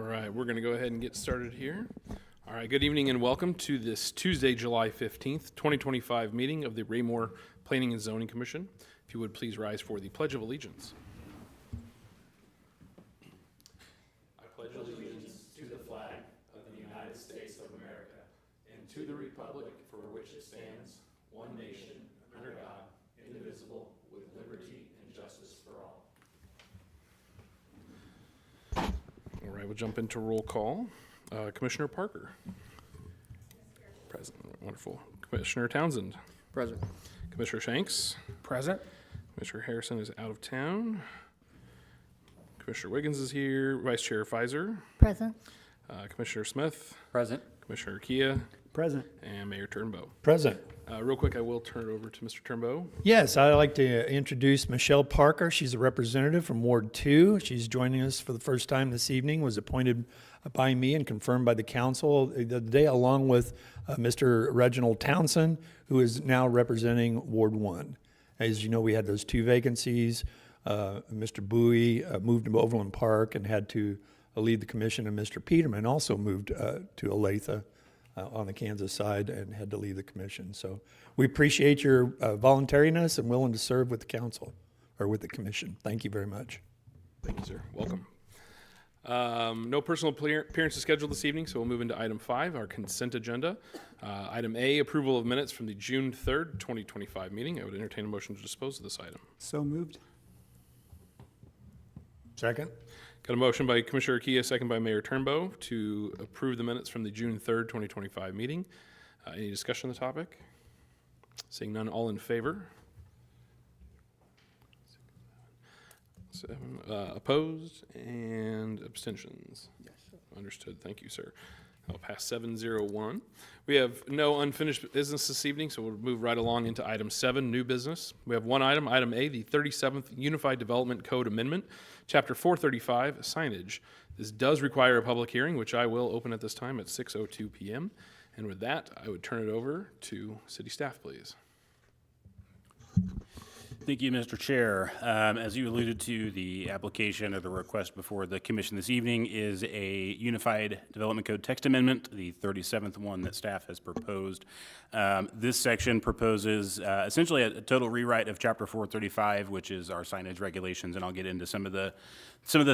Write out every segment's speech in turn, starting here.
right, we're going to go ahead and get started here. All right, good evening and welcome to this Tuesday, July 15th, 2025 meeting of the Raymore Planning and Zoning Commission. If you would please rise for the Pledge of Allegiance. I pledge allegiance to the flag of the United States of America and to the republic for which it stands, one nation, under God, indivisible, with liberty and justice for all. All right, we'll jump into roll call. Commissioner Parker. Present. Wonderful. Commissioner Townsend. Present. Commissioner Shanks. Present. Commissioner Harrison is out of town. Commissioner Wiggins is here. Vice Chair Fizer. Present. Commissioner Smith. Present. Commissioner Kia. Present. And Mayor Turnbow. Present. Real quick, I will turn it over to Mr. Turnbow. Yes, I'd like to introduce Michelle Parker. She's a representative from Ward 2. She's joining us for the first time this evening, was appointed by me and confirmed by the council the other day, along with Mr. Reginald Townsend, who is now representing Ward 1. As you know, we had those two vacancies. Mr. Bowie moved to Overland Park and had to lead the commission, and Mr. Peterman also moved to Olathe on the Kansas side and had to leave the commission. So we appreciate your voluntariness and willing to serve with the council or with the commission. Thank you very much. Thank you, sir. Welcome. No personal appearances scheduled this evening, so we'll move into item 5, our consent agenda. Item A, approval of minutes from the June 3rd, 2025 meeting. I would entertain a motion to dispose of this item. So moved. Second. Got a motion by Commissioner Kia, second by Mayor Turnbow to approve the minutes from the June 3rd, 2025 meeting. Any discussion on the topic? Seeing none, all in favor? 7, opposed, and abstentions? Yes. Understood. Thank you, sir. I'll pass 701. We have no unfinished business this evening, so we'll move right along into item 7, new business. We have one item, item A, the 37th Unified Development Code Amendment, Chapter 435, Signage. This does require a public hearing, which I will open at this time at 6:02 p.m. And with that, I would turn it over to city staff, please. Thank you, Mr. Chair. As you alluded to, the application or the request before the commission this evening is a Unified Development Code text amendment, the 37th one that staff has proposed. This section proposes essentially a total rewrite of Chapter 435, which is our signage regulations, and I'll get into some of the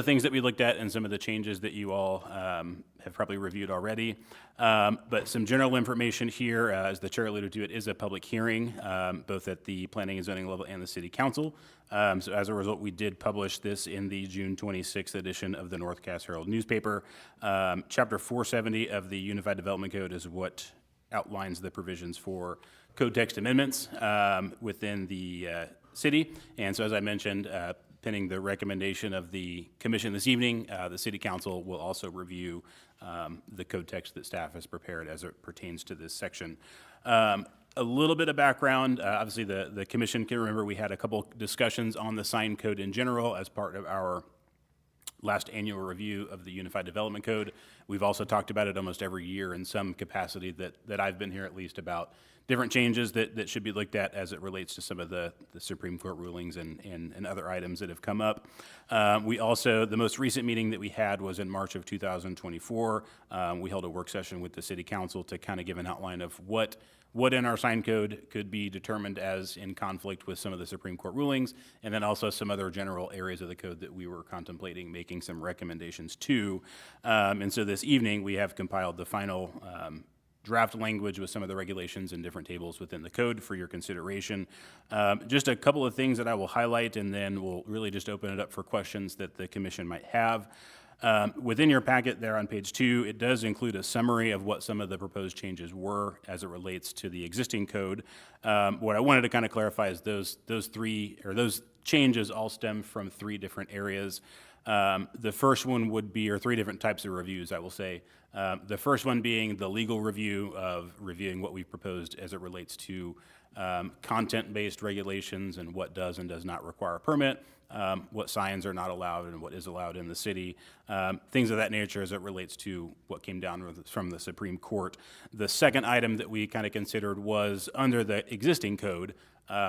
things that we looked at and some of the changes that you all have probably reviewed already. But some general information here, as the chair alluded to, it is a public hearing, both at the planning and zoning level and the city council. So as a result, we did publish this in the June 26th edition of the North Cass Herald newspaper. Chapter 470 of the Unified Development Code is what outlines the provisions for code text amendments within the city. And so as I mentioned, pending the recommendation of the commission this evening, the city council will also review the code text that staff has prepared as it pertains to this section. A little bit of background, obviously the commission can remember we had a couple discussions on the sign code in general as part of our last annual review of the Unified Development Code. We've also talked about it almost every year in some capacity that I've been here at least about different changes that should be looked at as it relates to some of the Supreme Court rulings and other items that have come up. We also, the most recent meeting that we had was in March of 2024. We held a work session with the City Council to kind of give an outline of what in our sign code could be determined as in conflict with some of the Supreme Court rulings, and then also some other general areas of the code that we were contemplating making some recommendations to. And so this evening, we have compiled the final draft language with some of the regulations and different tables within the code for your consideration. Just a couple of things that I will highlight, and then we'll really just open it up for questions that the commission might have. Within your packet there on page 2, it does include a summary of what some of the proposed changes were as it relates to the existing code. What I wanted to kind of clarify is those changes all stem from 3 different areas. The first one would be, or 3 different types of reviews, I will say. The first one being the legal review of reviewing what we've proposed as it relates to content-based regulations and what does and does not require a permit, what signs are not allowed and what is allowed in the city, things of that nature as it relates to what came down from the Supreme Court. The second item that we kind of considered was under the existing code,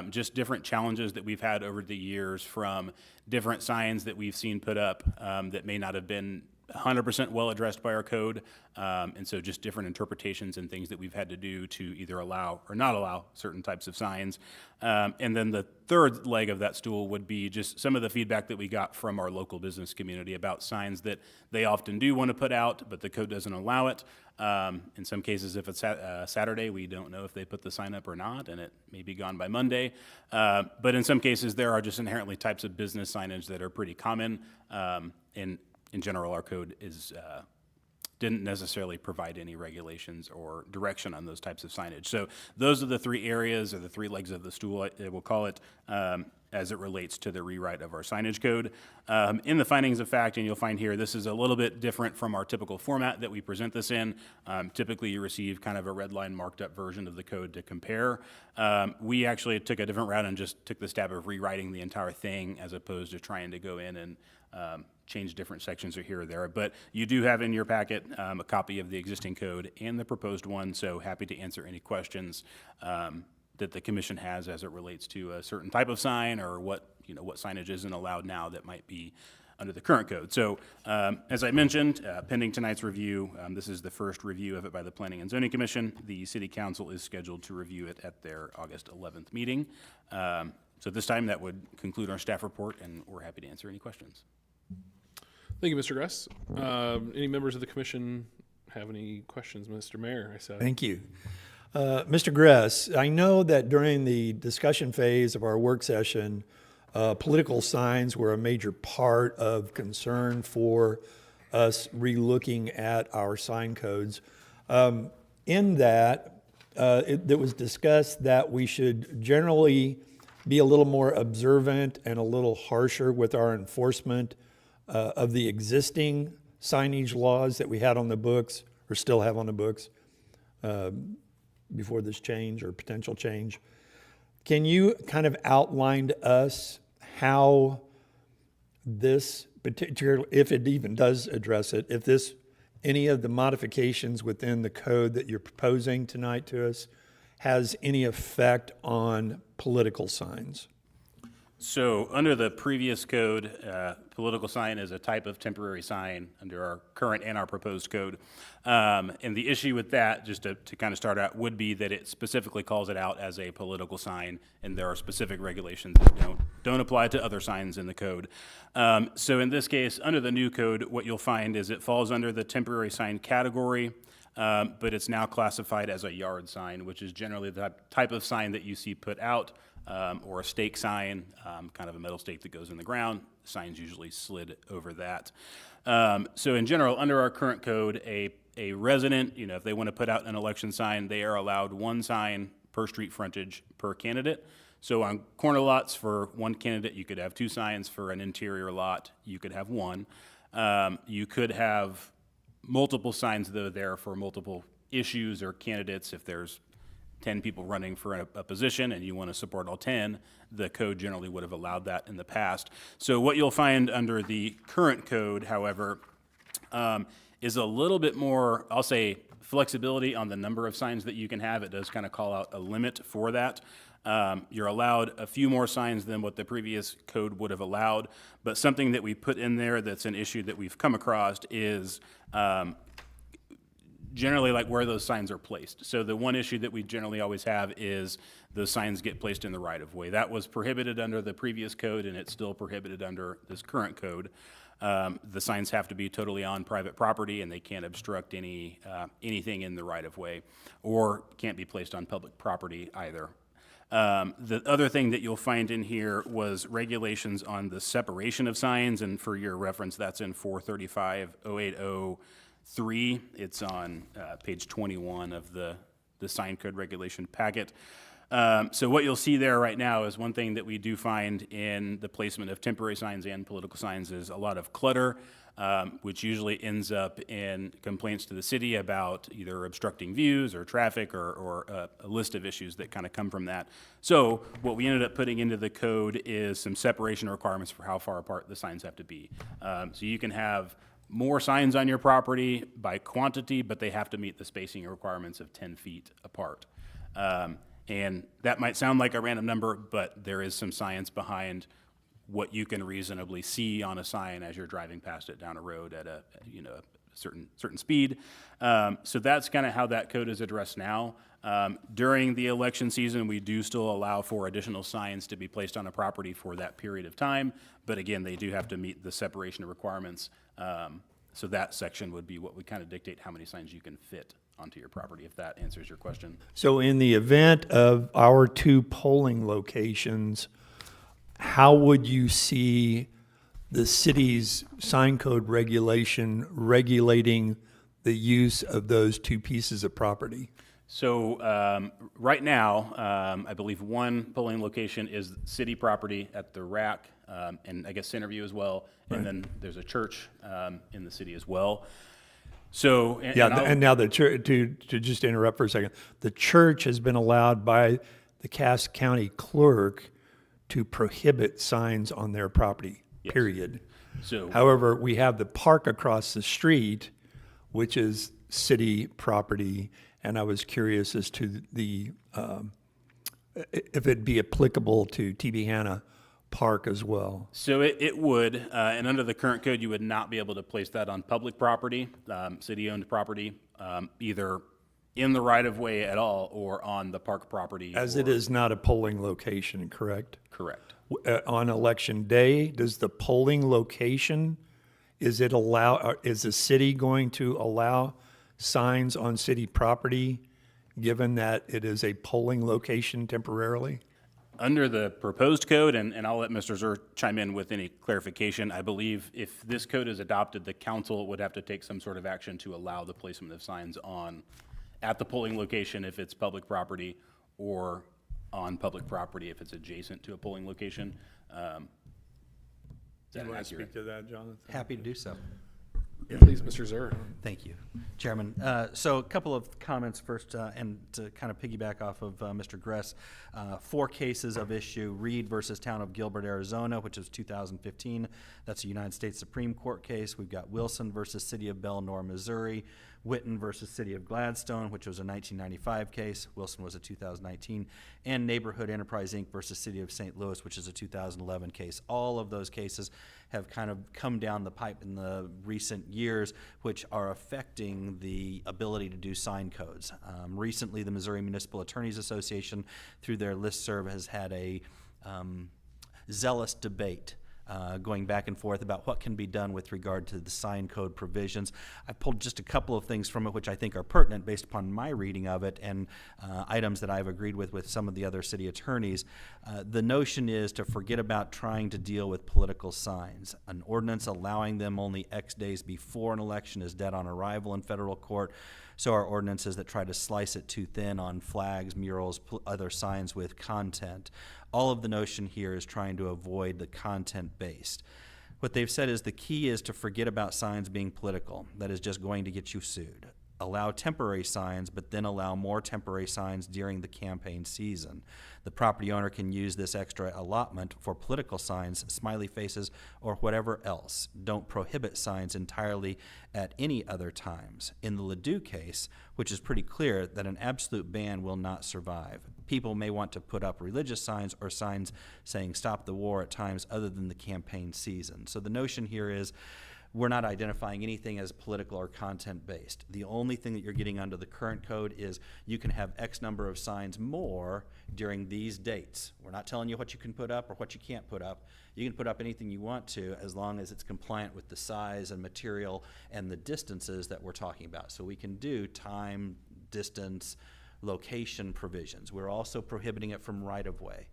just different challenges that we've had over the years from different signs that we've seen put up that may not have been 100% well addressed by our code, and so just different interpretations and things that we've had to do to either allow or not allow certain types of signs. And then the third leg of that stool would be just some of the feedback that we got from our local business community about signs that they often do want to put out, but the code doesn't allow it. In some cases, if it's Saturday, we don't know if they put the sign up or not, and it may be gone by Monday. But in some cases, there are just inherently types of business signage that are pretty common, and in general, our code didn't necessarily provide any regulations or direction on those types of signage. So those are the three areas, or the three legs of the stool, we'll call it, as it relates to the rewrite of our signage code. In the findings of fact, and you'll find here, this is a little bit different from our typical format that we present this in. Typically, you receive kind of a red line marked up version of the code to compare. We actually took a different route and just took the stab of rewriting the entire thing as opposed to trying to go in and change different sections or here or there. But you do have in your packet a copy of the existing code and the proposed one, so happy to answer any questions that the commission has as it relates to a certain type of sign or what signage isn't allowed now that might be under the current code. So as I mentioned, pending tonight's review, this is the first review of it by the Planning and Zoning Commission. The City Council is scheduled to review it at their August 11th meeting. So at this time, that would conclude our staff report, and we're happy to answer any questions. Thank you, Mr. Gress. Any members of the commission have any questions? Mr. Mayor, I said. Thank you. Mr. Gress, I know that during the discussion phase of our work session, political signs were a major part of concern for us relooking at our sign codes. In that, it was discussed that we should generally be a little more observant and a little harsher with our enforcement of the existing signage laws that we had on the books or still have on the books before this change or potential change. Can you kind of outline to us how this particular, if it even does address it, if any of the modifications within the code that you're proposing tonight to us has any effect on political signs? So under the previous code, political sign is a type of temporary sign under our current and our proposed code. And the issue with that, just to kind of start out, would be that it specifically calls it out as a political sign, and there are specific regulations that don't apply to other signs in the code. So in this case, under the new code, what you'll find is it falls under the temporary sign category, but it's now classified as a yard sign, which is generally the type of sign that you see put out, or a stake sign, kind of a metal stake that goes in the ground. The sign's usually slid over that. So in general, under our current code, a resident, if they want to put out an election sign, they are allowed one sign per street frontage per candidate. So on corner lots for one candidate, you could have two signs. For an interior lot, you could have one. You could have multiple signs that are there for multiple issues or candidates. If there's 10 people running for a position and you want to support all 10, the code generally would have allowed that in the past. So what you'll find under the current code, however, is a little bit more, I'll say, flexibility on the number of signs that you can have. It does kind of call out a limit for that. You're allowed a few more signs than what the previous code would have allowed, but something that we put in there that's an issue that we've come across is generally like where those signs are placed. So the one issue that we generally always have is those signs get placed in the right-of-way. That was prohibited under the previous code, and it's still prohibited under this current code. The signs have to be totally on private property, and they can't obstruct anything in the right-of-way, or can't be placed on public property either. The other thing that you'll find in here was regulations on the separation of signs, and for your reference, that's in 435-080-3. It's on page 21 of the sign code regulation packet. So what you'll see there right now is one thing that we do find in the placement of temporary signs and political signs is a lot of clutter, which usually ends up in complaints to the city about either obstructing views or traffic or a list of issues that kind of come from that. So what we ended up putting into the code is some separation requirements for how far apart the signs have to be. So you can have more signs on your property by quantity, but they have to meet the spacing requirements of 10 feet apart. And that might sound like a random number, but there is some science behind what you can reasonably see on a sign as you're driving past it down a road at a certain speed. So that's kind of how that code is addressed now. During the election season, we do still allow for additional signs to be placed on a property for that period of time, but again, they do have to meet the separation of requirements. So that section would be what would kind of dictate how many signs you can fit onto your property, if that answers your question. So in the event of our 2 polling locations, how would you see the city's sign code regulation regulating the use of those 2 pieces of property? So right now, I believe one polling location is city property at the rack, and I guess Centerview as well, and then there's a church in the city as well. So And now the church, to just interrupt for a second, the church has been allowed by the Cass County clerk to prohibit signs on their property, period. So However, we have the park across the street, which is city property, and I was curious as to the if it'd be applicable to TB Hanna Park as well. So it would, and under the current code, you would not be able to place that on public property, city-owned property, either in the right-of-way at all or on the park property. As it is not a polling location, correct? Correct. On election day, does the polling location, is the city going to allow signs on city property, given that it is a polling location temporarily? Under the proposed code, and I'll let Mr. Zur chime in with any clarification, I believe if this code is adopted, the council would have to take some sort of action to allow the placement of signs at the polling location if it's public property, or on public property if it's adjacent to a polling location. Is that accurate? to that, Jonathan? Happy to do so. Please, Mr. Zur. Thank you, Chairman. So a couple of comments first, and to kind of piggyback off of Mr. Gress. 4 cases of issue: Reed versus Town of Gilbert, Arizona, which is 2015. That's a United States Supreme Court case. We've got Wilson versus City of Belnor, Missouri. Witten versus City of Gladstone, which was a 1995 case. Wilson was a 2019. And Neighborhood Enterprise, Inc. versus City of St. Louis, which is a 2011 case. All of those cases have kind of come down the pipe in the recent years, which are affecting the ability to do sign codes. Recently, the Missouri Municipal Attorneys Association, through their listserv, has had a zealous debate going back and forth about what can be done with regard to the sign code provisions. I pulled just a couple of things from it which I think are pertinent based upon my reading of it, and items that I've agreed with some of the other city attorneys. The notion is to forget about trying to deal with political signs. An ordinance allowing them only X days before an election is dead on arrival in federal court. So are ordinances that try to slice it too thin on flags, murals, other signs with content. All of the notion here is trying to avoid the content-based. What they've said is the key is to forget about signs being political. That is just going to get you sued. Allow temporary signs, but then allow more temporary signs during the campaign season. The property owner can use this extra allotment for political signs, smiley faces, or whatever else. Don't prohibit signs entirely at any other times. In the Ladue case, which is pretty clear that an absolute ban will not survive. People may want to put up religious signs or signs saying stop the war at times other than the campaign season. So the notion here is we're not identifying anything as political or content-based. The only thing that you're getting under the current code is you can have X number of signs more during these dates. We're not telling you what you can put up or what you can't put up. You can put up anything you want to as long as it's compliant with the size and material and the distances that we're talking about. So we can do time, distance, location provisions. We're also prohibiting it from right-of-way.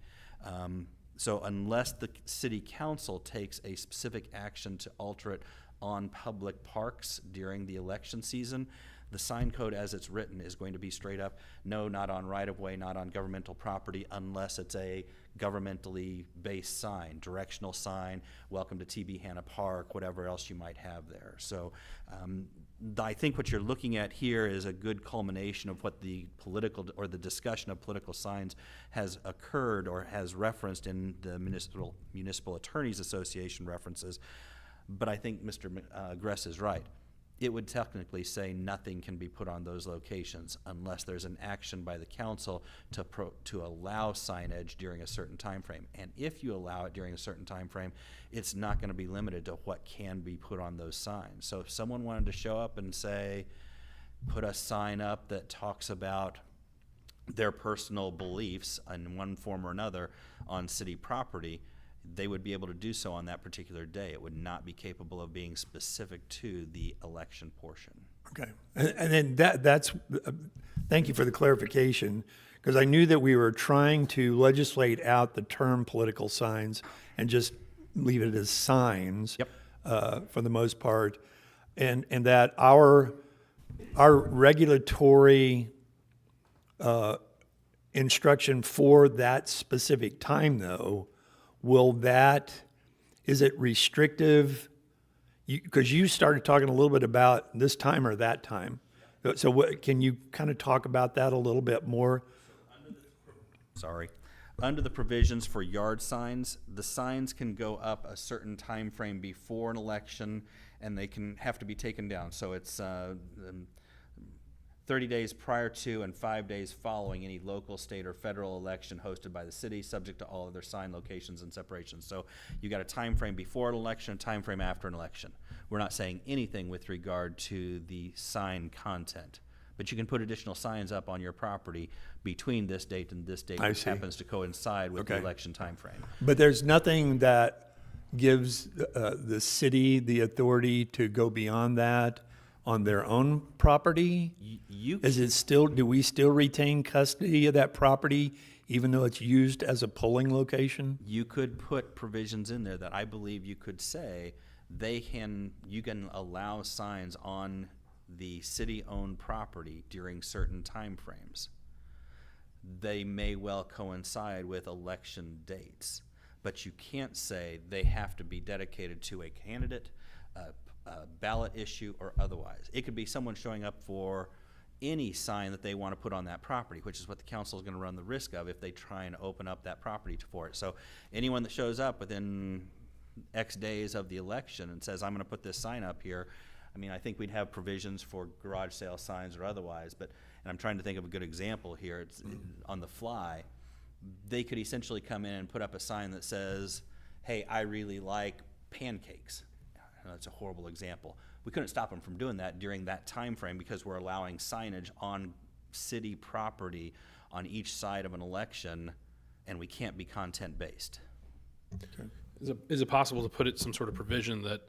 So unless the city council takes a specific action to alter it on public parks during the election season, the sign code as it's written is going to be straight up, no, not on right-of-way, not on governmental property, unless it's a governmentally based sign, directional sign, welcome to TB Hanna Park, whatever else you might have there. So I think what you're looking at here is a good culmination of what the political or the discussion of political signs has occurred or has referenced in the Municipal Attorneys Association references. But I think Mr. Gress is right. it would technically say nothing can be put on those locations unless there's an action by the council to allow signage during a certain time frame. And if you allow it during a certain time frame, it's not going to be limited to what can be put on those signs. So if someone wanted to show up and say, put a sign up that talks about their personal beliefs in one form or another on city property, they would be able to do so on that particular day. It would not be capable of being specific to the election portion. Okay, and then that's, thank you for the clarification, because I knew that we were trying to legislate out the term political signs and just leave it as signs. Yep. For the most part, and that our regulatory instruction for that specific time, though, is it restrictive? Because you started talking a little bit about this time or that time. So can you kind of talk about that a little bit more? Under the provisions for yard signs, the signs can go up a certain time frame before an election, and they can have to be taken down. So it's 30 days prior to and 5 days following any local, state, or federal election hosted by the city, subject to all other sign locations and separations. So you got a time frame before an election, a time frame after an election. We're not saying anything with regard to the sign content, but you can put additional signs up on your property between this date and this date, I which see. happens to coincide with the Okay. election time frame. But there's nothing that gives the city the authority to go beyond that on their own property? Do we still retain custody of that property even though it's used as a polling location? You could put provisions in there that I believe you could say you can allow signs on the city-owned property during certain time frames. They may well coincide with election dates, but you can't say they have to be dedicated to a candidate, a ballot issue, or otherwise. It could be someone showing up for any sign that they want to put on that property, which is what the council is going to run the risk of if they try and open up that property for it. So anyone that shows up within X days of the election and says, I'm going to put this sign up here, I mean, I think we'd have provisions for garage sale signs or otherwise, and I'm trying to think of a good example here. It's on the fly. They could essentially come in and put up a sign that says, hey, I really like pancakes. That's a horrible example. We couldn't stop them from doing that during that time frame because we're allowing signage on city property on each side of an election, and we can't be content-based. Okay. Is it possible to put it some sort of provision that,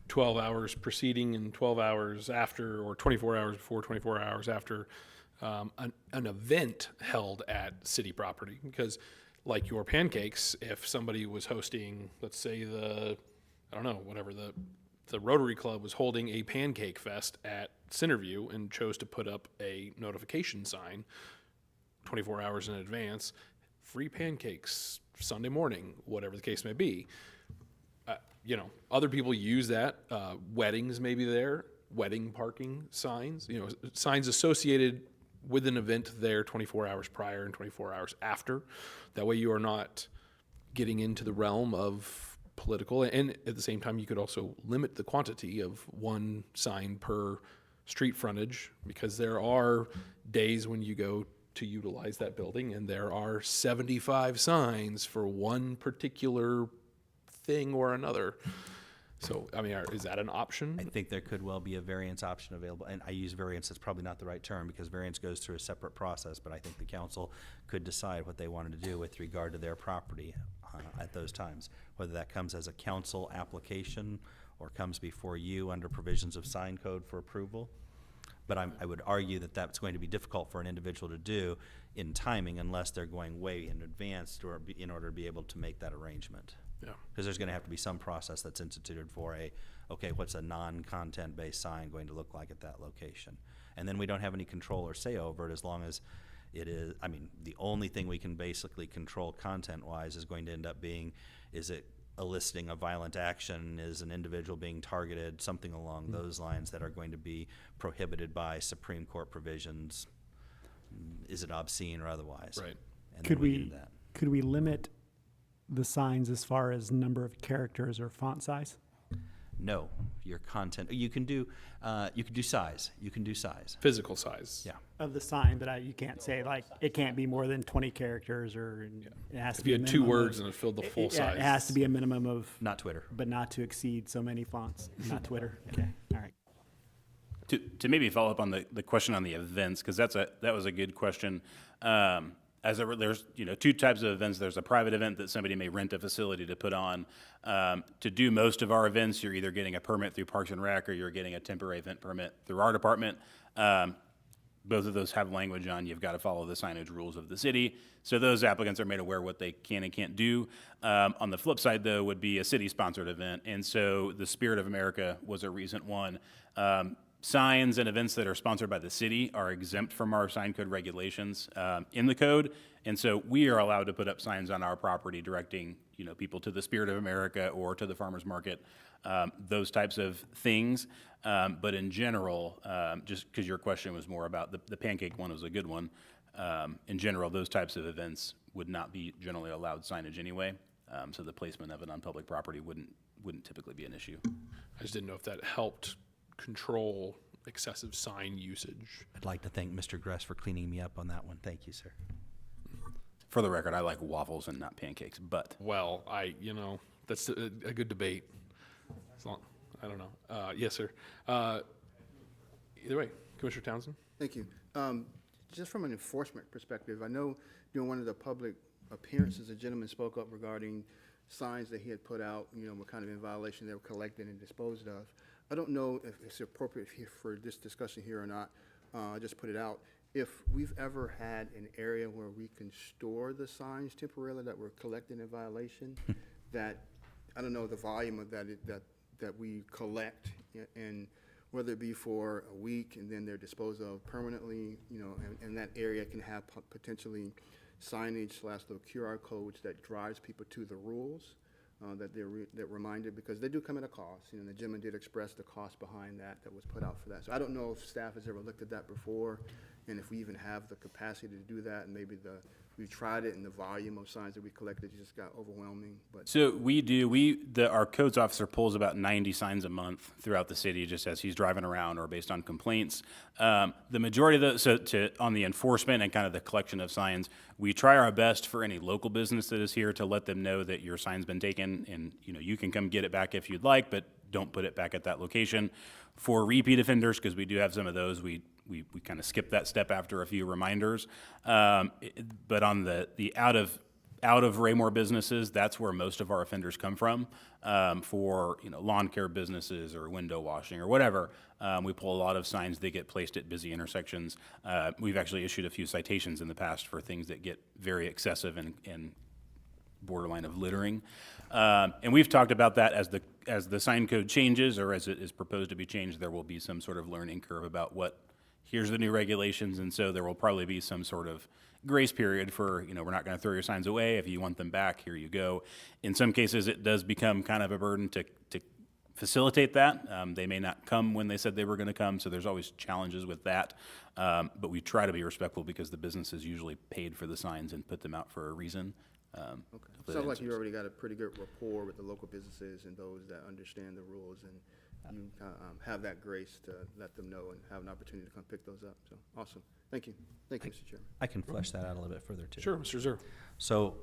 12 hours preceding and 12 hours after, or 24 hours before, 24 hours after an event held at city property? Because like your pancakes, if somebody was hosting, let's say the Rotary Club was holding a pancake fest at Centerview and chose to put up a notification sign 24 hours in advance, free pancakes Sunday morning, whatever the case may be. Other people use that. Weddings may be there, wedding parking signs, signs associated with an event there 24 hours prior and 24 hours after. That way you are not getting into the realm of political, and at the same time you could also limit the quantity of one sign per street frontage, because there are days when you go to utilize that building and there are 75 signs for one particular thing or another. So, I mean, is that an option? I think there could well be a variance option available, and I use variance, that's probably not the right term because variance goes through a separate process, but I think the council could decide what they wanted to do with regard to their property at those times, whether that comes as a council application or comes before you under provisions of sign code for approval. But I would argue that that's going to be difficult for an individual to do in timing unless they're going way in advance in order to be able to make that arrangement. Yeah. Because there's going to have to be some process that's instituted for what's a non-content based sign going to look like at that location? And then we don't have any control or say over it as long as it is, the only thing we can basically control content-wise is going to end up being, is it eliciting a violent action, is an individual being targeted, something along those lines that are going to be prohibited by Supreme Court provisions. Is it obscene or otherwise? Right. And Could then we we do that. could we limit the signs as far as number of characters or font size? No, your content, you can do size, Physical size. Yeah. Of the sign, but you can't say like, it can't be more than 20 characters or it has to If be you a had two minimum words of, and it filled the full yeah, size. it has to be a minimum of, Not Twitter. but not to exceed so many fonts, not Twitter. Okay, all right. To maybe follow up on the question on the events, because that was a good question. There's two types of events. There's a private event that somebody may rent a facility to put on. To do most of our events, you're either getting a permit through Parks and Rec or you're getting a temporary event permit through our department. Both of those have language on you've got to follow the signage rules of the city. So those applicants are made aware what they can and can't do. On the flip side, though, would be a city-sponsored event. And so the Spirit of America was a recent one. Signs and events that are sponsored by the city are exempt from our sign code regulations in the code. And so we are allowed to put up signs on our property directing, people to the Spirit of America or to the farmer's market, those types of things. But in general, just because your question was more about the pancake one was a good one, in general, those types of events would not be generally allowed signage anyway. So the placement of it on public property wouldn't typically be an issue. I just didn't know if that helped control excessive sign usage. I'd like to thank Mr. Gress for cleaning me up on that one. Thank you, sir. For the record, I like waffles and not pancakes, but Well, that's a good debate. As long, I don't know. Yes, sir. Either way, Commissioner Townsend? Thank you. Just from an enforcement perspective, I know during one of the public appearances, a gentleman spoke up regarding signs that he had put out, were kind of in violation, they were collected and disposed of. I don't know if it's appropriate for this discussion here or not. I just put it out. If we've ever had an area where we can store the signs temporarily that were collected in violation, that, I don't know the volume of that we collect, and whether it be for a week and then they're disposed of permanently, and that area can have potentially signage / little QR codes that drives people to the rules, that they're reminded, because they do come at a cost. The gentleman did express the cost behind that was put out for that. So I don't know if staff has ever looked at that before, and if we even have the capacity to do that, and maybe we tried it and the volume of signs that we collected just got overwhelming. But so we do. Our codes officer pulls about 90 signs a month throughout the city, just as he's driving around or based on complaints. The majority of those, on the enforcement and kind of the collection of signs, we try our best for any local business that is here to let them know that your sign's been taken, and you can come get it back if you'd like, but don't put it back at that location. For repeat offenders, because we do have some of those, we kind of skip that step after a few reminders. But on the out of Raymore businesses, that's where most of our offenders come from. For lawn care businesses or window washing or whatever, we pull a lot of signs that get placed at busy intersections. We've actually issued a few citations in the past for things that get very excessive and borderline of littering. And we've talked about that as the sign code changes, or as it is proposed to be changed, there will be some sort of learning curve about here's the new regulations, and so there will probably be some sort of grace period for, we're not going to throw your signs away. If you want them back, here you go. In some cases, it does become kind of a burden to facilitate that. They may not come when they said they were going to come, so there's always challenges with that. But we try to be respectful because the businesses usually paid for the signs and put them out for a reason. okay. Sounds like you already got a pretty good rapport with the local businesses and those that understand the rules, and you have that grace to let them know and have an opportunity to come pick those up. So awesome. Thank you. Thank you, Mr. Chairman. I can flesh that out a little bit further, too. Sure, Mr. Zer. So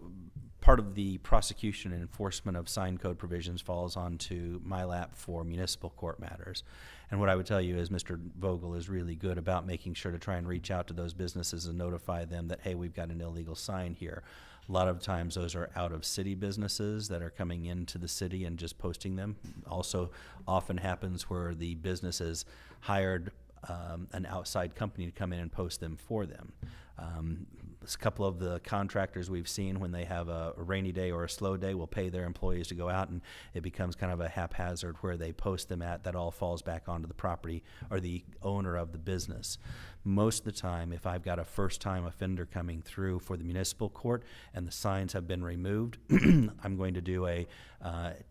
part of the prosecution and enforcement of sign code provisions falls onto my lap for municipal court matters. And what I would tell you is Mr. Vogel is really good about making sure to try and reach out to those businesses and notify them that, hey, we've got an illegal sign here. A lot of times those are out-of-city businesses that are coming into the city and just posting them. Also often happens where the business has hired an outside company to come in and post them for them. A couple of the contractors we've seen, when they have a rainy day or a slow day, will pay their employees to go out, and it becomes kind of a haphazard where they post them at. That all falls back onto the property or the owner of the business. Most of the time, if I've got a first-time offender coming through for the municipal court and the signs have been removed, I'm going to do a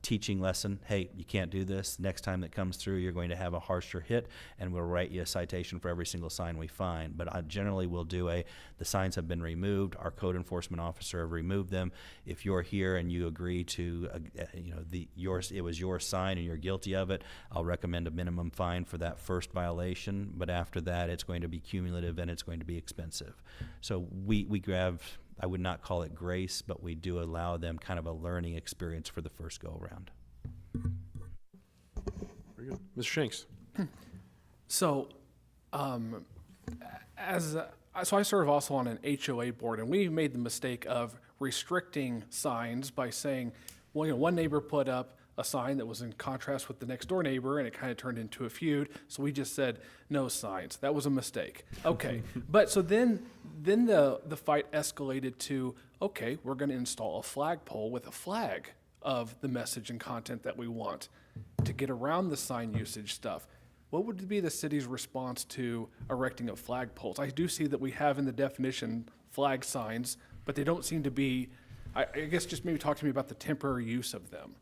teaching lesson. Hey, you can't do this. Next time that comes through, you're going to have a harsher hit, and we'll write you a citation for every single sign we find. But I generally will do a the signs have been removed. Our code enforcement officer have removed them. If you're here and you agree to, it was your sign and you're guilty of it, I'll recommend a minimum fine for that first violation. But after that, it's going to be cumulative and it's going to be expensive. So we grab, I would not call it grace, but we do allow them kind of a learning experience for the first go around. Very good. Mr. Shanks? So, so I serve also on an HOA board, and we made the mistake of restricting signs by saying, well, one neighbor put up a sign that was in contrast with the next door neighbor, and it kind of turned into a feud. So we just said no signs. That was a mistake. Okay, but so then the fight escalated to, okay, we're going to install a flagpole with a flag of the message and content that we want to get around the sign usage stuff. What would be the city's response to erecting of flagpoles? I do see that we have in the definition flag signs, but they don't seem to be, I guess just maybe talk to me about the temporary use of them.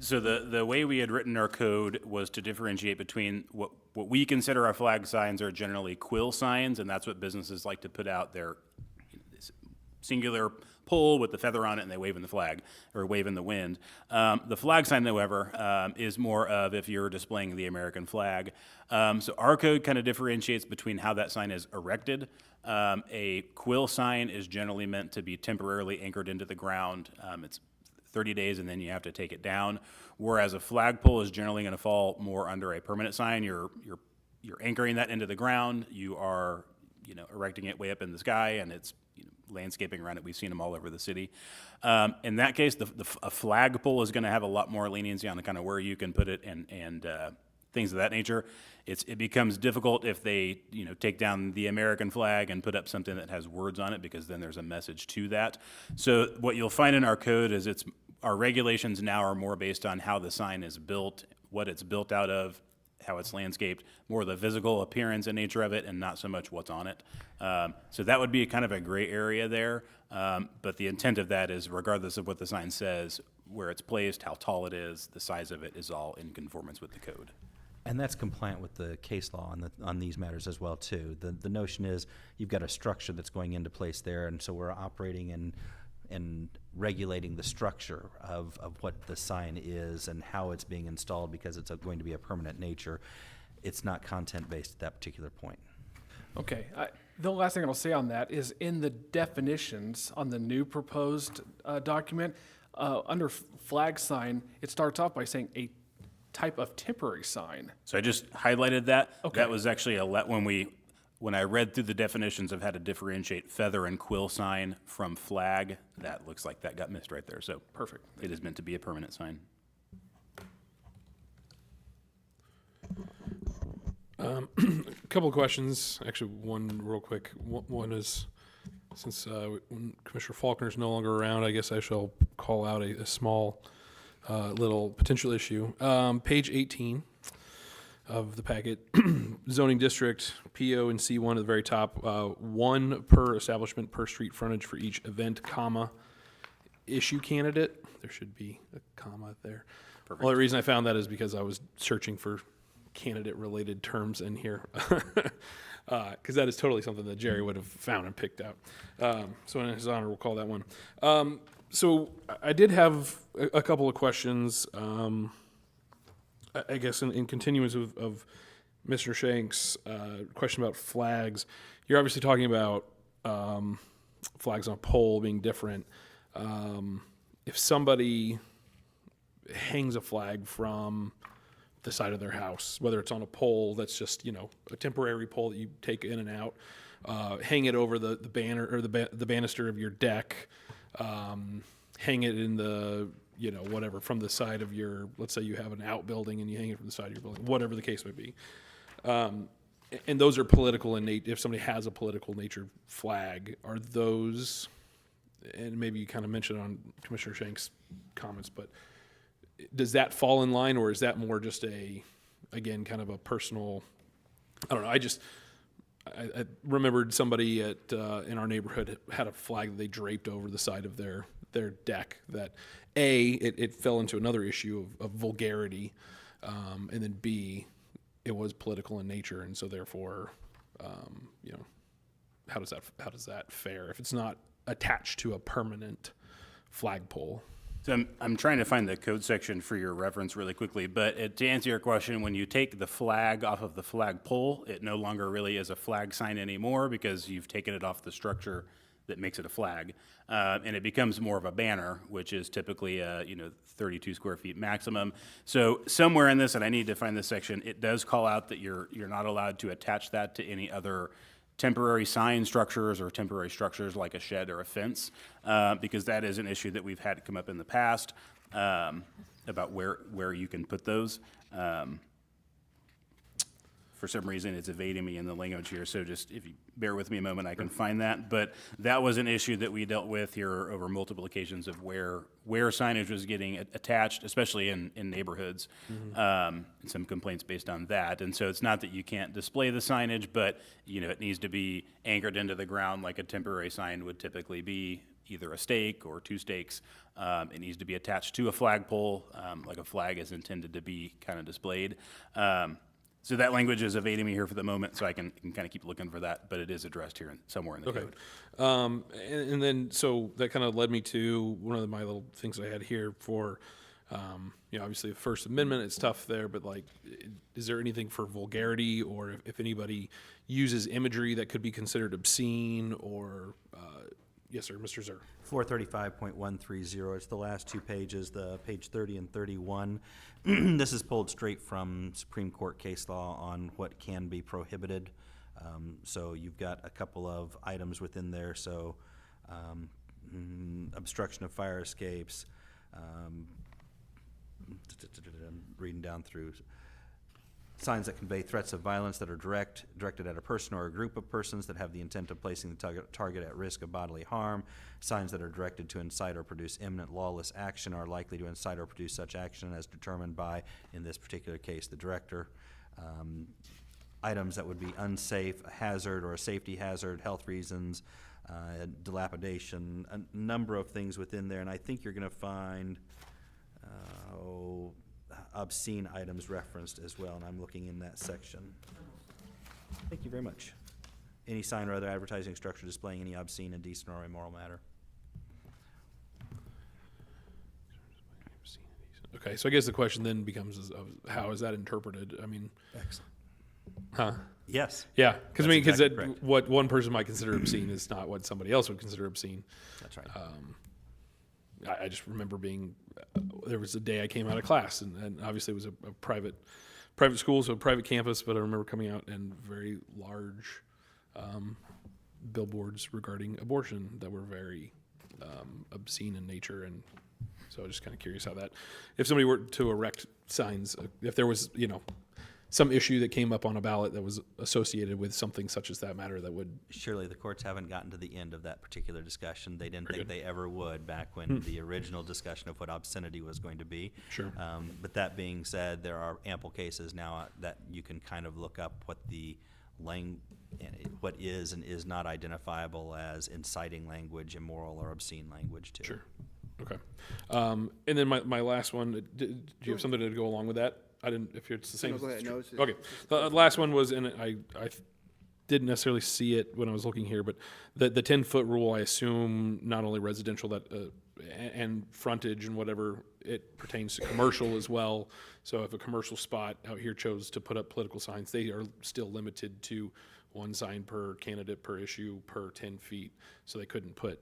So the way we had written our code was to differentiate between what we consider our flag signs are generally quill signs, and that's what businesses like to put out their singular pole with the feather on it, and they wave in the flag or wave in the wind. The flag sign, however, is more of if you're displaying the American flag. So our code kind of differentiates between how that sign is erected. A quill sign is generally meant to be temporarily anchored into the ground. It's 30 days and then you have to take it down. Whereas a flagpole is generally going to fall more under a permanent sign. You're anchoring that into the ground. You are, erecting it way up in the sky, and it's landscaping around it. We've seen them all over the city. In that case, a flagpole is going to have a lot more leniency on the kind of where you can put it and things of that nature. It becomes difficult if they take down the American flag and put up something that has words on it, because then there's a message to that. So what you'll find in our code is our regulations now are more based on how the sign is built, what it's built out of, how it's landscaped, more the physical appearance and nature of it, and not so much what's on it. So that would be kind of a gray area there. But the intent of that is, regardless of what the sign says, where it's placed, how tall it is, the size of it is all in conformance with the code. And that's compliant with the case law on these matters as well, too. The notion is you've got a structure that's going into place there, and so we're operating and regulating the structure of what the sign is and how it's being installed, because it's going to be a permanent nature. It's not content-based at that particular point. Okay, the last thing I'll say on that is in the definitions on the new proposed document, under flag sign, it starts off by saying a type of temporary sign. So I just highlighted that. Okay. That was actually when I read through the definitions of how to differentiate feather and quill sign from flag, that looks like that got missed right there. So Perfect. it is meant to be a permanent sign. A couple of questions, actually one real quick. One is, since Commissioner Faulkner is no longer around, I guess I shall call out a small little potential issue. Page 18 of the packet, zoning district, PO and C1 at the very top, one per establishment per street frontage for each event, comma, issue candidate. There should be a comma there. Perfect. Well, the reason I found that is because I was searching for candidate-related terms in here, because that is totally something that Jerry would have found and picked out. So in his honor, we'll call that one. So I did have a couple of questions, I guess in continuance of Mr. Shank's question about flags. You're obviously talking about flags on a pole being different. If somebody hangs a flag from the side of their house, whether it's on a pole that's just, a temporary pole that you take in and out, hang it over the banner or the banister of your deck, hang it in the, whatever, from the side of your, let's say you have an outbuilding and you hang it from the side of your building, whatever the case may be. And those are political in nature. If somebody has a political nature flag, are those, and maybe you kind of mentioned on Commissioner Shank's comments, but does that fall in line, or is that more just again, kind of a personal, I don't know. I remembered somebody in our neighborhood had a flag that they draped over the side of their deck that it fell into another issue of vulgarity, and then B, it was political in nature, and so therefore, how does that fare if it's not attached to a permanent flagpole? So I'm trying to find the code section for your reference really quickly, but to answer your question, when you take the flag off of the flagpole, it no longer really is a flag sign anymore because you've taken it off the structure that makes it a flag, and it becomes more of a banner, which is typically 32 square feet maximum. So somewhere in this, and I need to find this section, it does call out that you're not allowed to attach that to any other temporary sign structures or temporary structures like a shed or a fence, because that is an issue that we've had come up in the past about where you can put those. For some reason, it's evading me in the language here, so just if you bear with me a moment, I can find that. But that was an issue that we dealt with here over multiple occasions of where signage was getting attached, especially in neighborhoods, and some complaints based on that. And so it's not that you can't display the signage, but it needs to be anchored into the ground like a temporary sign would typically be, either a stake or 2 stakes. It needs to be attached to a flagpole, like a flag is intended to be kind of displayed. So that language is evading me here for the moment, so I can kind of keep looking for that, but it is addressed here somewhere in the code. And then, so that kind of led me to one of my little things I had here for, obviously the First Amendment, it's tough there, but like, is there anything for vulgarity, or if anybody uses imagery that could be considered obscene, or, yes, sir, Mr. Zer. 435.130, it's the last 2 pages, the page 30 and 31. This is pulled straight from Supreme Court case law on what can be prohibited. So you've got a couple of items within there, so obstruction of fire escapes, I'm reading down through. Signs that convey threats of violence that are directed at a person or a group of persons that have the intent of placing the target at risk of bodily harm. Signs that are directed to incite or produce imminent lawless action are likely to incite or produce such action as determined by, in this particular case, the director. Items that would be unsafe, a hazard or a safety hazard, health reasons, dilapidation, a number of things within there. And I think you're going to find obscene items referenced as well, and I'm looking in that section. Thank you very much. Any sign or other advertising structure displaying any obscene, indecent, or immoral matter. Okay, so I guess the question then becomes, how is that interpreted? I mean, Excellent. huh? Yes. Yeah, because That's exactly that correct. what one person might consider obscene is not what somebody else would consider obscene. That's right. I just remember there was a day I came out of class, and obviously it was a private school, so a private campus, but I remember coming out and very large billboards regarding abortion that were very obscene in nature, and so I was just kind of curious how that, if somebody were to erect signs, if there was, some issue that came up on a ballot that was associated with something such as that matter, that would. Surely the courts haven't gotten to the end of that particular discussion. They didn't Very think good. they ever would back when the original discussion of what obscenity was going to be. Sure. But that being said, there are ample cases now that you can kind of look up what the what is and is not identifiable as inciting language, immoral or obscene language too. Sure. Okay. And then my last one, do you have something to go along with that? I didn't, if it's the same. No, go ahead. No, it's- Okay. The last one was, and I didn't necessarily see it when I was looking here, but the 10-foot rule, I assume not only residential that and frontage and whatever, it pertains to commercial as well. So if a commercial spot out here chose to put up political signs, they are still limited to 1 sign per candidate per issue per 10 feet. So they couldn't put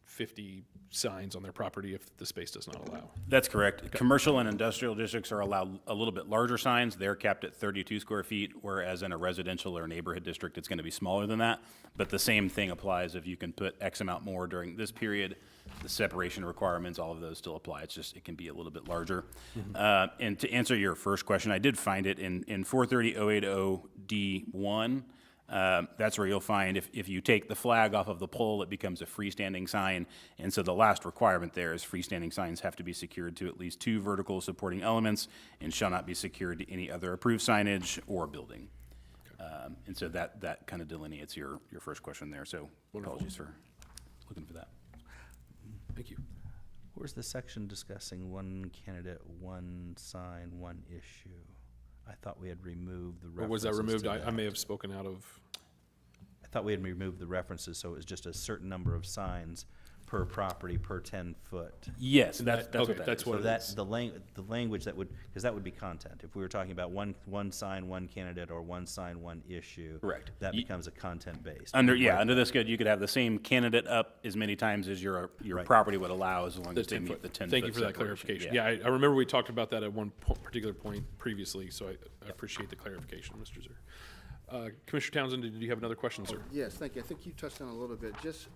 50 signs on their property if the space does not allow. That's correct. Commercial and industrial districts are allowed a little bit larger signs. They're capped at 32 square feet, whereas in a residential or neighborhood district, it's going to be smaller than that. But the same thing applies if you can put X amount more during this period. The separation requirements, all of those still apply. It's just, it can be a little bit larger. And to answer your first question, I did find it in 430.080D1. That's where you'll find if you take the flag off of the pole, it becomes a freestanding sign. And so the last requirement there is freestanding signs have to be secured to at least 2 vertical supporting elements and shall not be secured to any other approved signage or building. And so that kind of delineates your first question there. So apologies for looking for that. Thank you. Where's the section discussing 1 candidate, 1 sign, 1 issue? I thought we had removed the Or was that references removed? to I may that. have spoken out of. I thought we had removed the references, so it was just a certain number of signs per property per 10-foot. Yes, that's Okay, what that that's is. what So it that, is. the language that would, because that would be content. If we were talking about one sign, one candidate, or one sign, one issue. Correct. That Ye- becomes a content-based. Under this code, you could have the same candidate up as many times as your Right. property would allow, as long The as they 10 meet foot. the 10-foot Thank you for that separation. clarification. Yeah, I remember we talked about that at one particular point previously, so I appreciate the clarification, Mr. Zur. Commissioner Townsend, did you have another question, sir? Yes, thank you. I think you touched on it a little bit. Just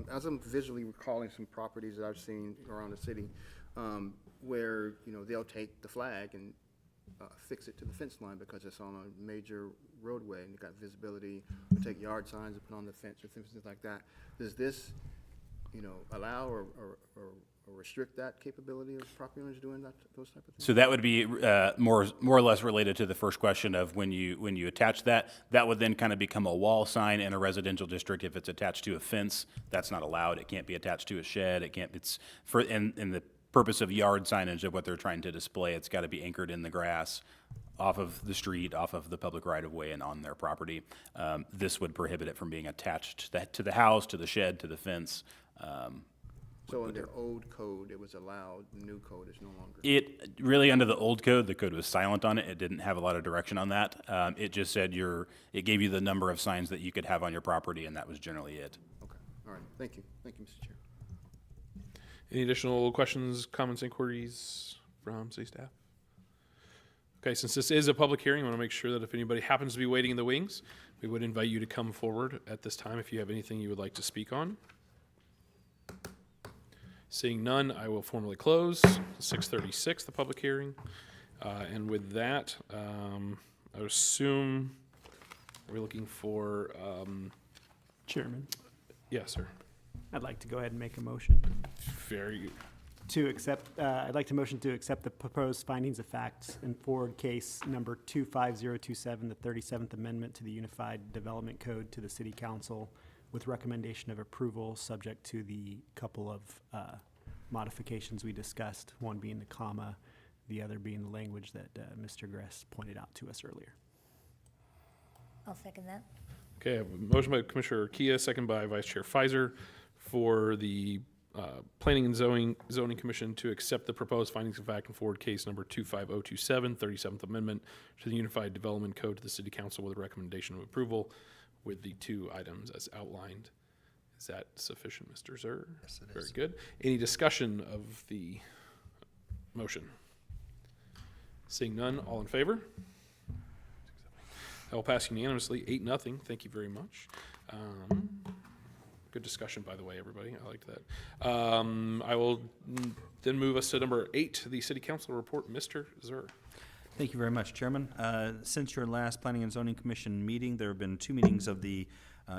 as I'm visually recalling some properties that I've seen around the city, where, you know, they'll take the flag and fix it to the fence line because it's on a major roadway and you've got visibility, or take yard signs and put on the fence or things like that. Does this, you know, allow or restrict that capability of property owners doing that, those type of things? So that would be more or less related to the first question of when you attach that. That would then kind of become a wall sign in a residential district. If it's attached to a fence, that's not allowed. It can't be attached to a shed. It can't. It's for in the purpose of yard signage of what they're trying to display. It's got to be anchored in the grass, off of the street, off of the public right of way, and on their property. This would prohibit it from being attached to the house, to the shed, to the fence. So in the old code, it was allowed, the new code is no longer. It really, under the old code, the code was silent on it. It didn't have a lot of direction on that. It just said it gave you the number of signs that you could have on your property, and that was generally it. Okay, all right, thank you. Thank you, Mr. Chair. Any additional questions, comments, inquiries from city staff? Okay, since this is a public hearing, I want to make sure that if anybody happens to be waiting in the wings, we would invite you to come forward at this time if you have anything you would like to speak on. Seeing none, I will formally close 6:36, the public hearing. And with that, I would assume, are we looking for, Chairman, yes, sir. I'd like to go ahead and make a motion Very, to accept, I'd like to motion to accept the proposed findings of facts in forward case number 25027, the 37th Amendment to the Unified Development Code to the City Council with recommendation of approval, subject to the couple of modifications we discussed, one being the comma, the other being the language that Mr. Gress pointed out to us earlier. I'll second that. okay, I have a motion by Commissioner Kia, second by Vice Chair Pfizer for the Planning and Zoning Commission to accept the proposed findings of fact in forward case number 25027, 37th Amendment to the Unified Development Code to the City Council with a recommendation of approval with the two items as outlined. Is that sufficient, Mr. Zur? Yes, it Very is. good. Any discussion of the motion? Seeing none, all in favor? I will pass unanimously, 8-0. Thank you very much. Good discussion, by the way, everybody. I liked that. I will then move us to number 8, the City Council report. Mr. Zur. Thank you very much, Chairman. Since your last Planning and Zoning Commission meeting, there have been two meetings of the,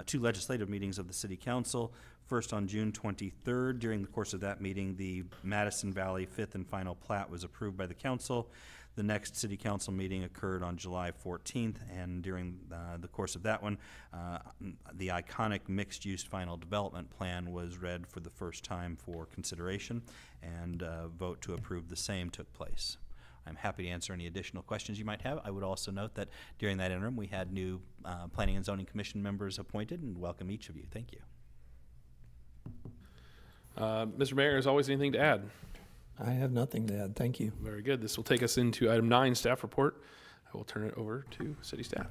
two legislative meetings of the City Council. First, on June 23rd, during the course of that meeting, the Madison Valley 5th and final plat was approved by the council. The next City Council meeting occurred on July 14th, and during the course of that one, the iconic mixed-use final development plan was read for the first time for consideration, and vote to approve the same took place. I'm happy to answer any additional questions you might have. I would also note that during that interim, we had new Planning and Zoning Commission members appointed, and welcome each of you. Thank you. Mr. Mayor, is always anything to add? I have nothing to add. Thank you. Very good. This will take us into item 9, staff report. I will turn it over to city staff.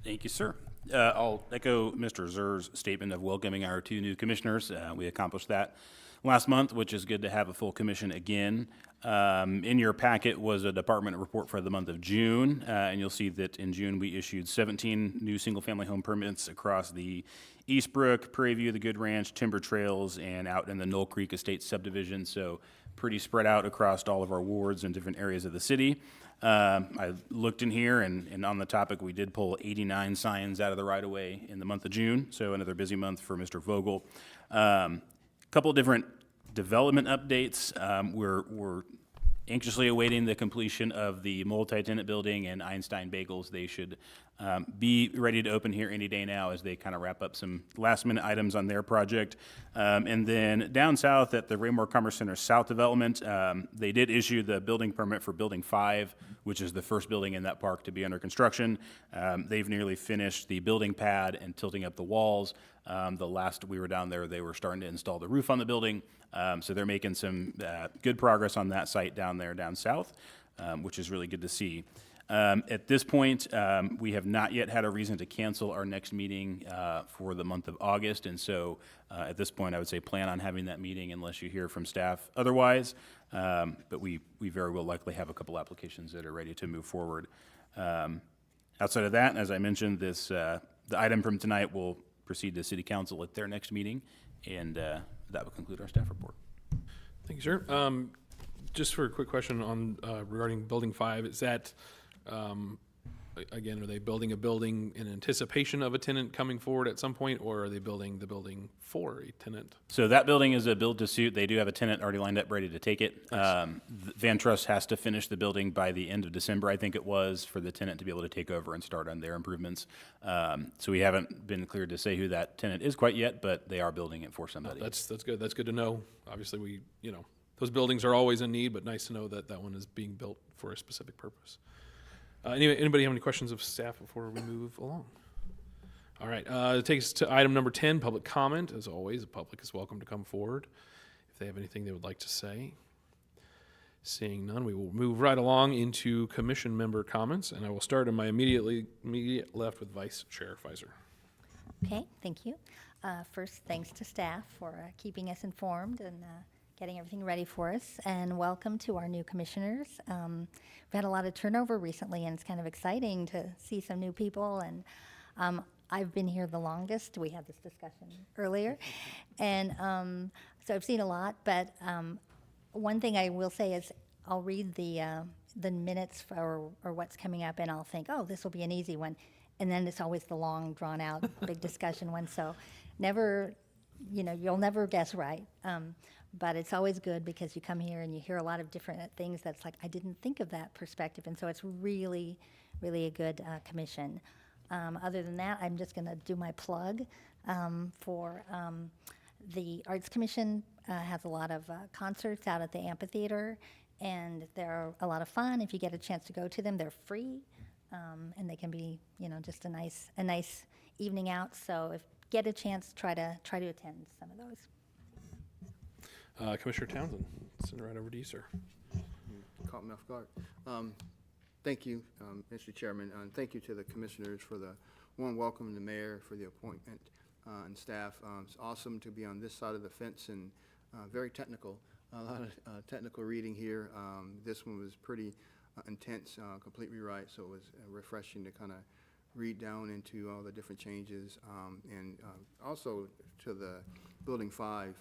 Thank you, sir. I'll echo Mr. Zur's statement of welcoming our two new commissioners. We accomplished that last month, which is good to have a full commission again. In your packet was a department report for the month of June, and you'll see that in June we issued 17 new single-family home permits across the Eastbrook, Prairie View, the Good Ranch, Timber Trails, and out in the Knoll Creek Estate subdivision, so pretty spread out across all of our wards and different areas of the city. I looked in here, and on the topic, we did pull 89 signs out of the right-of-way in the month of June, so another busy month for Mr. Vogel. Couple different development updates. We're anxiously awaiting the completion of the multi-tenant building and Einstein Bagels. They should be ready to open here any day now as they kind of wrap up some last-minute items on their project. And then down south at the Raymore Commerce Center South Development, they did issue the building permit for Building 5, which is the first building in that park to be under construction. They've nearly finished the building pad and tilting up the walls. The last we were down there, they were starting to install the roof on the building. So they're making some good progress on that site down there, down south, which is really good to see. At this point, we have not yet had a reason to cancel our next meeting for the month of August, and so at this point, I would say plan on having that meeting unless you hear from staff otherwise, but we very well likely have a couple applications that are ready to move forward. Outside of that, as I mentioned, the item from tonight will proceed to City Council at their next meeting, and that will conclude our staff report. Thank you, sir. Just for a quick question on regarding Building 5, is that, again, are they building a building in anticipation of a tenant coming forward at some point, or are they building the building for a tenant? So that building is a build-to-suit. They do have a tenant already lined up, ready to take it. Van Trust has to finish the building by the end of December, I think it was, for the tenant to be able to take over and start on their improvements. So we haven't been cleared to say who that tenant is quite yet, but they are building it for somebody. That's good. That's good to know. Obviously, those buildings are always in need, but nice to know that that one is being built for a specific purpose. Anybody have any questions of staff before we move along? All right, it takes us to item number 10, public comment. As always, the public is welcome to come forward if they have anything they would like to say. Seeing none, we will move right along into commission member comments, and I will start in my immediate left with Vice Chair Fizer. Okay, thank you. First, thanks to staff for keeping us informed and getting everything ready for us, and welcome to our new commissioners. We've had a lot of turnover recently, and it's kind of exciting to see some new people, and I've been here the longest. We had this discussion earlier, and so I've seen a lot, but one thing I will say is I'll read the minutes or what's coming up, and I'll think, oh, this will be an easy one, and then it's always the long, drawn-out, big discussion one, so you'll never guess right. But it's always good because you come here and you hear a lot of different things that's like, I didn't think of that perspective. And so it's really, really a good commission. Other than that, I'm just going to do my plug for the Arts Commission has a lot of concerts out at the amphitheater, and they're a lot of fun. If you get a chance to go to them, they're free, and they can be, just a nice evening out. So if get a chance, try to attend some of those. Commissioner Townsend, send it right over to you, sir. Caught me off guard. Thank you, Mr. Chairman, and thank you to the commissioners for the warm welcome, and the mayor for the appointment, and staff. It's awesome to be on this side of the fence, and very technical. A lot of technical reading here. This one was pretty intense, complete rewrite, so it was refreshing to kind of read down into all the different changes, and also to the Building 5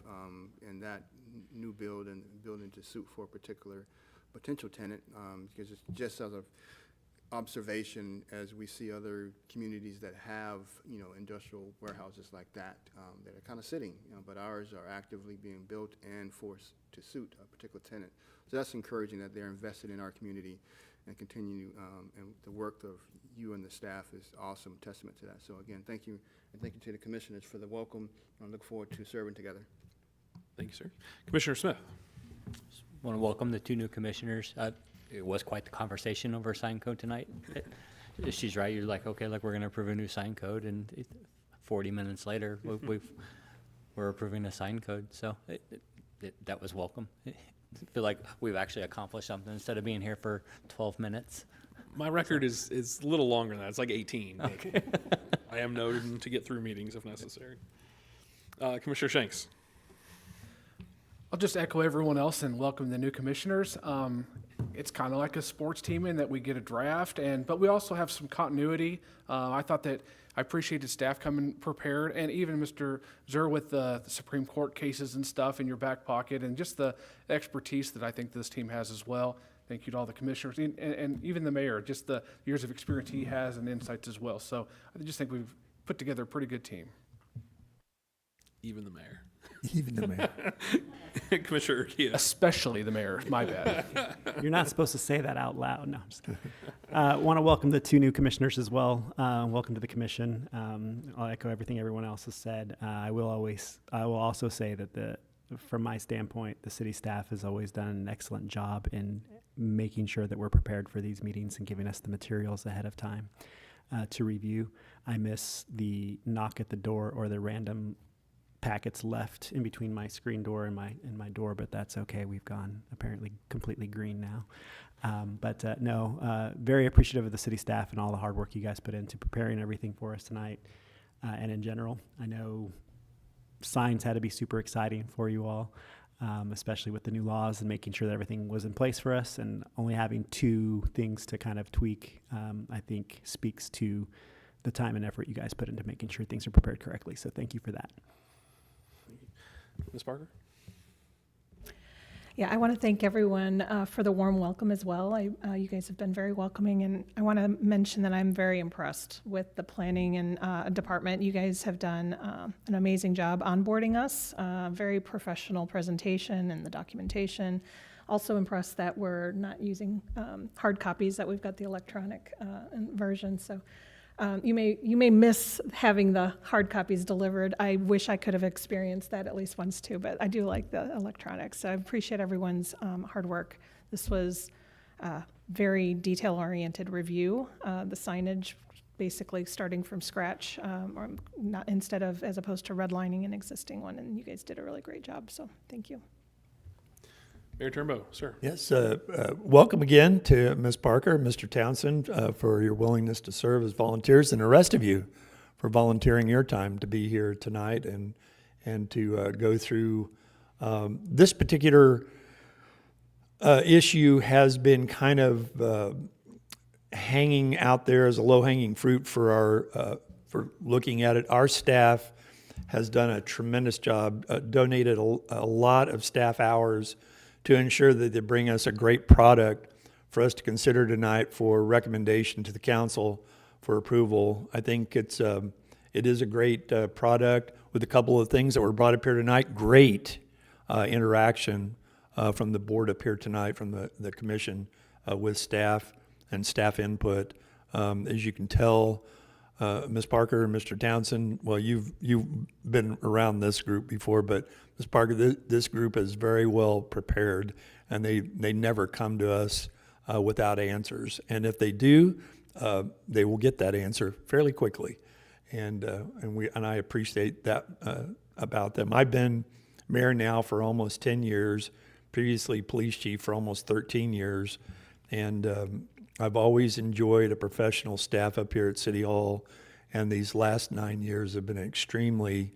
and that new building to suit for a particular potential tenant, because it's just as an observation as we see other communities that have industrial warehouses like that that are kind of sitting, but ours are actively being built and forced to suit a particular tenant. So that's encouraging that they're invested in our community and continue, and the work of you and the staff is awesome testament to that. So again, thank you, and thank you to the commissioners for the welcome. I look forward to serving together. Thank you, sir. Commissioner Smith. Want to welcome the two new commissioners. It was quite the conversation over sign code tonight. She's right. You're like, okay, we're going to approve a new sign code, and 40 minutes later, we're approving a sign code. So that was welcome. I feel like we've actually accomplished something instead of being here for 12 minutes. My record is a little longer than that. It's like 18. Okay. I am noted to get through meetings if necessary. Commissioner Shanks. I'll just echo everyone else and welcome the new commissioners. It's kind of like a sports team in that we get a draft, but we also have some continuity. I appreciated staff coming prepared, and even Mr. Zur with the Supreme Court cases and stuff in your back pocket, and just the expertise that I think this team has as well. Thank you to all the commissioners and even the mayor, just the years of experience he has and insights as well. So I just think we've put together a pretty good team. Even the mayor. Even the mayor. Commissioner Urquidez. Especially the mayor, my bad. You're not supposed to say that out loud. No, I'm just kidding. Want to welcome the 2 new commissioners as well. Welcome to the commission. I'll echo everything everyone else has said. I will also say that from my standpoint, the city staff has always done an excellent job in making sure that we're prepared for these meetings and giving us the materials ahead of time to review. I miss the knock at the door or the random packets left in between my screen door and my door, but that's okay. We've gone apparently completely green now. Very appreciative of the city staff and all the hard work you guys put into preparing everything for us tonight. And in general, I know signs had to be super exciting for you all, especially with the new laws and making sure that everything was in place for us, and only having 2 things to kind of tweak, I think speaks to the time and effort you guys put into making sure things are prepared correctly. So thank you for that. Ms. Parker? Yeah, I want to thank everyone for the warm welcome as well. You guys have been very welcoming, and I want to mention that I'm very impressed with the planning and department. You guys have done an amazing job onboarding us, very professional presentation and the documentation. Also impressed that we're not using hard copies, that we've got the electronic version. So you may miss having the hard copies delivered. I wish I could have experienced that at least once too, but I do like the electronics. So I appreciate everyone's hard work. This was a very detail-oriented review. The signage basically starting from scratch, or not as opposed to redlining an existing one, and you guys did a really great job. So thank you. Mayor Turnbow, sir. Yes, welcome again to Ms. Parker, Mr. Townsend, for your willingness to serve as volunteers, and the rest of you for volunteering your time to be here tonight and to go through this particular issue. Has been kind of hanging out there as a low-hanging fruit for looking at it. Our staff has done a tremendous job, donated a lot of staff hours to ensure that they bring us a great product for us to consider tonight for recommendation to the council for approval. I think it is a great product with a couple of things that were brought up here tonight. Great interaction from the board up here tonight, from the commission with staff and staff input. As you can tell, Ms. Parker and Mr. Townsend, well, you've been around this group before, but Ms. Parker, this group is very well prepared, and they never come to us without answers. And if they do, they will get that answer fairly quickly, and I appreciate that about them. I've been mayor now for almost 10 years, previously police chief for almost 13 years, and I've always enjoyed a professional staff up here at City Hall, and these last 9 years have been extremely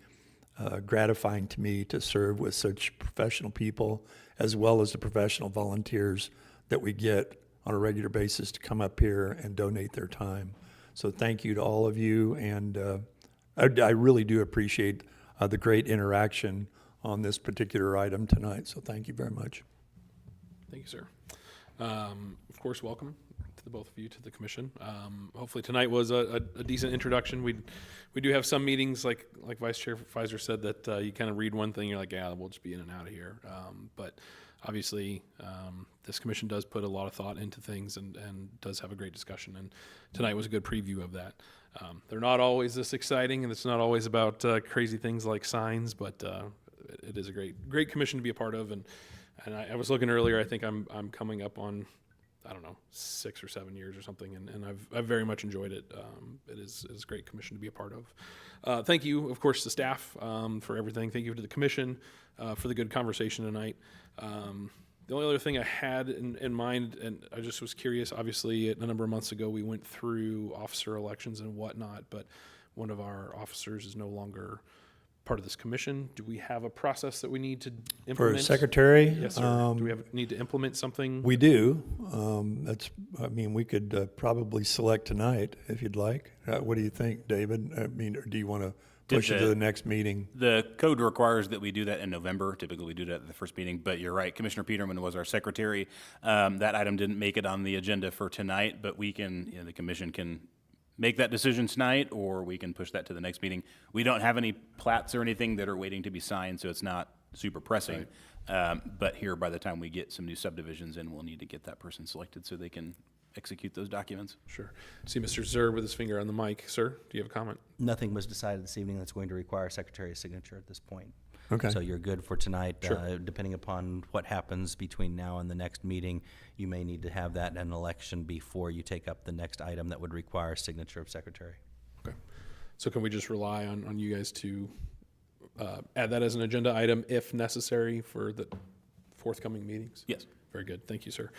gratifying to me to serve with such professional people, as well as the professional volunteers that we get on a regular basis to come up here and donate their time. So thank you to all of you, and I really do appreciate the great interaction on this particular item tonight. So thank you very much. Thank you, sir. Of course, welcome to the both of you to the commission. Hopefully tonight was a decent introduction. We do have some meetings, like Vice Chair Pfizer said, that you kind of read one thing, you're like, yeah, we'll just be in and out of here. But obviously, this commission does put a lot of thought into things and does have a great discussion. And tonight was a good preview of that. They're not always this exciting, and it's not always about crazy things like signs, but it is a great commission to be a part of. And I was looking earlier, I think I'm coming up on, I don't know, 6 or 7 years or something, and I've very much enjoyed it. It is a great commission to be a part of. Thank you, of course, to staff for everything. Thank you to the commission for the good conversation tonight. The only other thing I had in mind, and I just was curious, obviously a number of months ago we went through officer elections and whatnot, but one of our officers is no longer part of this commission. Do we have a process that we need to implement? For a secretary? Yes, sir. Do we need to implement something? We do. We could probably select tonight if you'd like. What do you think, David? Or do you want to push it to the next meeting? The code requires that we do that in November. Typically, we do that at the first meeting, but you're right. Commissioner Peterman was our secretary. That item didn't make it on the agenda for tonight, but we can, the commission can make that decision tonight, or we can push that to the next meeting. We don't have any plats or anything that are waiting to be signed, so it's not super pressing. But here, by the time we get some new subdivisions in, we'll need to get that person selected so they can execute those documents. Sure. See Mr. Zer with his finger on the mic. Sir, do you have a comment? Nothing was decided this evening that's going to require Secretary's signature at this point. Okay. So you're good for tonight. Sure. Depending upon what happens between now and the next meeting, you may need to have that in an election before you take up the next item that would require signature of Secretary. Okay. So can we just rely on you guys to add that as an agenda item if necessary for the forthcoming meetings? Yes. Very good. Thank you, sir.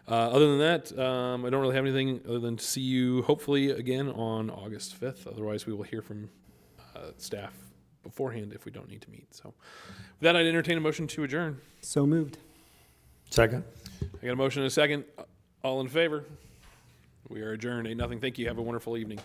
Other than that, I don't really have anything other than to see you hopefully again on August 5th. Otherwise, we will hear from staff beforehand if we don't need to meet. So with that, I'd entertain a motion to adjourn. So moved. Second. I got a motion and a second. All in favor? We are adjourned. 8-0. Thank you. Have a wonderful evening.